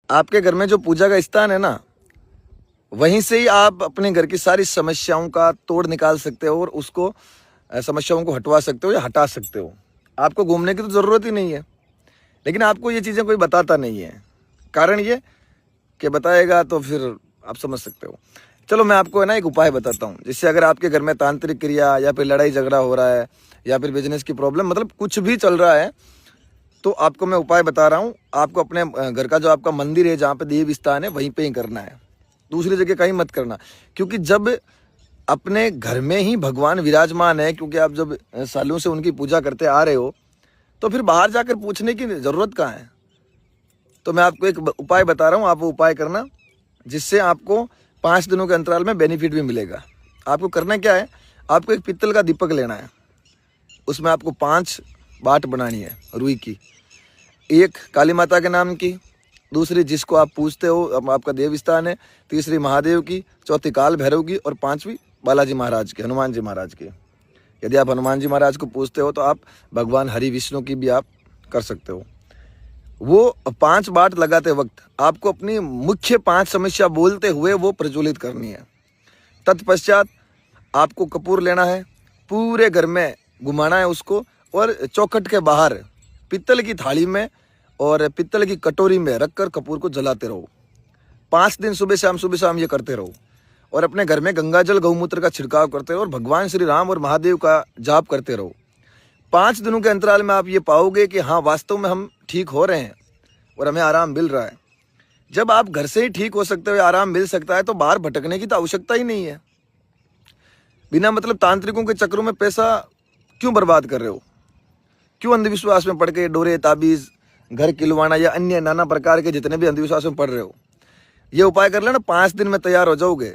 आपके घर में जो पूजा का स्थान है ना, वहीं से ही आप अपने घर की सारी समस्याओं का तोड़ निकाल सकते हो और उसको समस्याओं को हटवा सकते हो या हटा सकते हो। आपको घूमने की तो ज़रूरत ही नहीं है, लेकिन आपको ये चीज़ें कोई बताता नहीं है। कारण ये कि बताएगा तो फिर आप समझ सकते हो। चलो मैं आपको है ना एक उपाय बताता हूँ, जिससे अगर आपके घर में तांत्रिक क्रिया या फिर लड़ाई झगड़ा हो रहा है या फिर बिजनेस की प्रॉब्लम, मतलब कुछ भी चल रहा है, तो आपको मैं उपाय बता रहा हूँ। आपको अपने घर का जो आपका मंदिर है, जहाँ पे देव स्थान है, वहीं पे ही करना है, दूसरी जगह कहीं मत करना। क्योंकि जब अपने घर में ही भगवान विराजमान है, क्योंकि आप जब सालों से उनकी पूजा करते आ रहे हो, तो फिर बाहर जाकर पूछने की ज़रूरत कहाँ है। तो मैं आपको एक उपाय बता रहा हूँ, आप वो उपाय करना, जिससे आपको 5 दिनों के अंतराल में बेनिफिट भी मिलेगा। आपको करना क्या है, आपको एक पित्तल का दीपक लेना है, उसमें आपको 5 बाट बनानी है रुई की। एक काली माता के नाम की, दूसरी जिसको आप पूछते हो आपका देव स्थान है, तीसरी महादेव की, चौथी काल भैरव की और 5वीं बालाजी महाराज की, हनुमान जी महाराज की। यदि आप हनुमान जी महाराज को पूछते हो तो आप भगवान हरि विष्णु की भी आप कर सकते हो। वो 5 बाट लगाते वक्त आपको अपनी मुख्य 5 समस्या बोलते हुए वो प्रज्वलित करनी है। तत्पश्चात आपको कपूर लेना है, पूरे घर में घुमाना है उसको, और चौखट के बाहर पित्तल की थाली में और पित्तल की कटोरी में रखकर कपूर को जलाते रहो। 5 दिन सुबह शाम ये करते रहो, और अपने घर में गंगा जल गौमूत्र का छिड़काव करते रहो और भगवान श्री राम और महादेव का जाप करते रहो। 5 दिनों के अंतराल में आप ये पाओगे कि हाँ, वास्तव में हम ठीक हो रहे हैं और हमें आराम मिल रहा है। जब आप घर से ही ठीक हो सकते हो, आराम मिल सकता है, तो बाहर भटकने की तो आवश्यकता ही नहीं है। बिना मतलब तांत्रिकों के चक्रों में पैसा क्यों बर्बाद कर रहे हो? क्यों अंधविश्वास में पड़ के डोरे ताबीज़, घर किलवाना या अन्य नाना प्रकार के जितने भी अंधविश्वास में पड़ रहे हो, ये उपाय कर लेना, 5 दिन में तैयार हो जाओगे।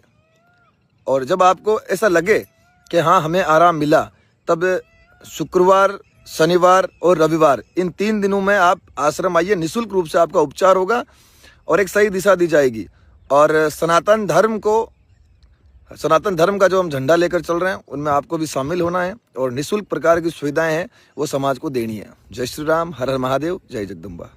और जब आपको ऐसा लगे कि हाँ, हमें आराम मिला, तब शुक्रवार, शनिवार और रविवार, इन 3 दिनों में आप आश्रम आइए। निःशुल्क रूप से आपका उपचार होगा और एक सही दिशा दी जाएगी। और सनातन धर्म का जो हम झंडा लेकर चल रहे हैं, उनमें आपको भी शामिल होना है और निःशुल्क प्रकार की सुविधाएं हैं वो समाज को देनी है। जय श्री राम, हर हर महादेव, जय जगदम्बा।